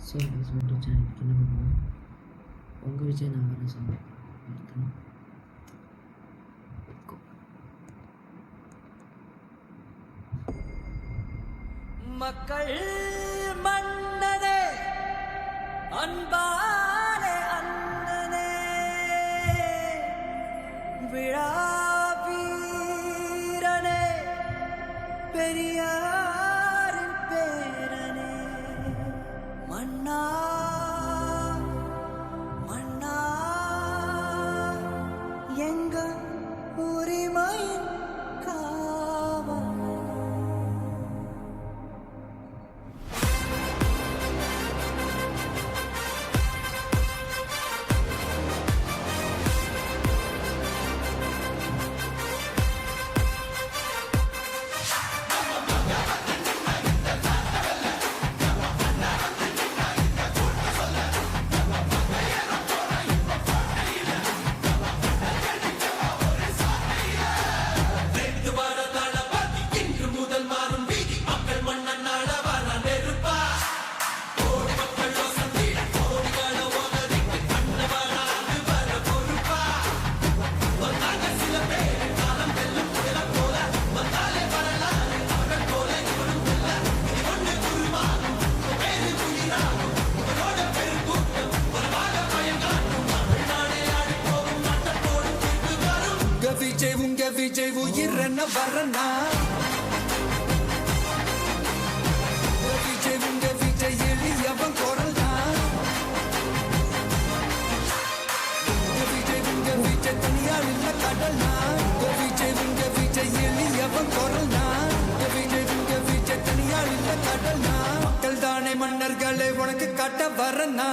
So plus YouTube சேனலுக்கு என்ன பண்ணுவோம், உங்கள் விஜய் நான் வர சொன்னேன் ஒருத்தன் மக்கள் மன்னனே அன்பானே அண்ணனே விழா வீரனே பெரியாரின் பேரனே மன்னா மன்னா எங்கள் உரிமையின் காவல். உங்க விஜய் உயிரன வரனா உங்க விஜய் எளியவன் குரல் தான். உங்க விஜய் தனியார் இல்ல கடல்னா. உங்க விஜய் எளியவன் குரல் தான். உங்க விஜய் தனியார் இல்ல கடல்னா. மக்கள் தானே மன்னர்களே உனக்கு காட்ட வரனா.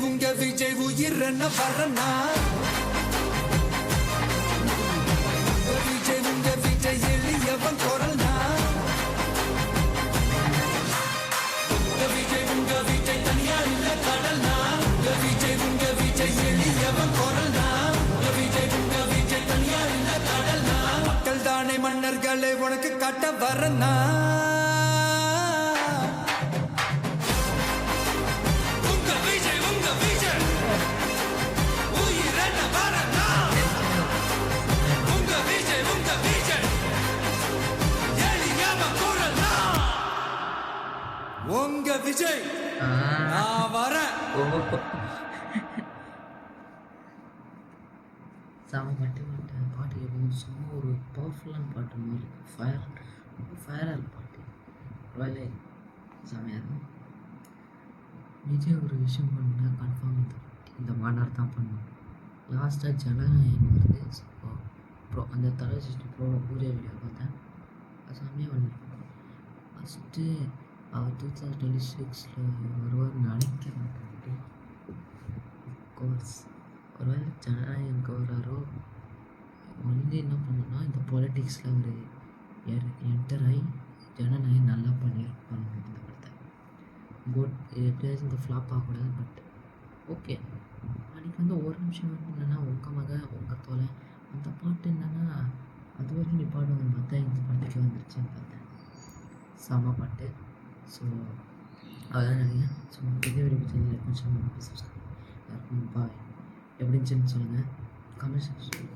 உங்க விஜய் உயிரன வரனா. உங்க விஜய் எளியவன் குரல் தான். உங்க விஜய் தனியார் இல்ல கடல்னா. உங்க விஜய் எளியவன் குரல் தான். உங்க விஜய் தனியார் இல்ல கடல்னா. மக்கள் தானே மன்னர்களே உனக்கு காட்ட வரனா. உங்க விஜய் நான் வரேன். செம பாட்டு கேட்கும். சும்மா ஒரு பவர்ஃபுல்லான பாட்டு மாதிரி ஃபயராக இருக்கு பாட்டு. வேலை செமையாக இருக்கும். விஜய் ஒரு விஷயம் பண்ணால் கன்ஃபார்ம் இந்த மாநாடு தான் பண்ணும். லாஸ்ட்டாக ஜனநாயகம் வருது. ஸோ அப்புறம் அந்த தலை சிஸ்டம் பூஜை வீடியோ பார்த்தேன். அது செம்மையாக பண்ணியிருக்கோம். ஃபஸ்ட்டு அவர் 2026 வருவார்னு நினைக்கிறேன். கோர்ஸ் ஒருவேளை ஜனநாயகம் வராரோ ஒன்லி என்ன பண்ணணும்னா இந்த பாலிட்டிக்ஸில் ஒரு என்டர் ஆகி ஜனநாயகம் நல்லா பண்ணணும் இந்த படத்தை. குட் எப்படியாச்சும் இந்த ஃப்ளாப் ஆகக்கூடாது. பட் ஓகே, அன்றைக்கி வந்து ஒரு நிமிஷம் வந்து என்னென்னா உங்கள் மகன் உங்கள் தோலை அந்த பாட்டு என்னென்னா அது வரைக்கும் நீ பாடுவாங்கன்னு பார்த்தா இந்த பாட்டுக்கு வந்துருச்சுன்னு பார்த்தேன். செம பாட்டு. ஸோ அதான் நினைக்கிறேன். ஸோ இதே வரைக்கும் சேனல் கொஞ்சம் சப்ஸ்கிரைப் எல்லாருக்கும் பாய். எப்படி இருந்துச்சுன்னு சொல்லுங்கள் கமெண்ட் செக்ஷன்.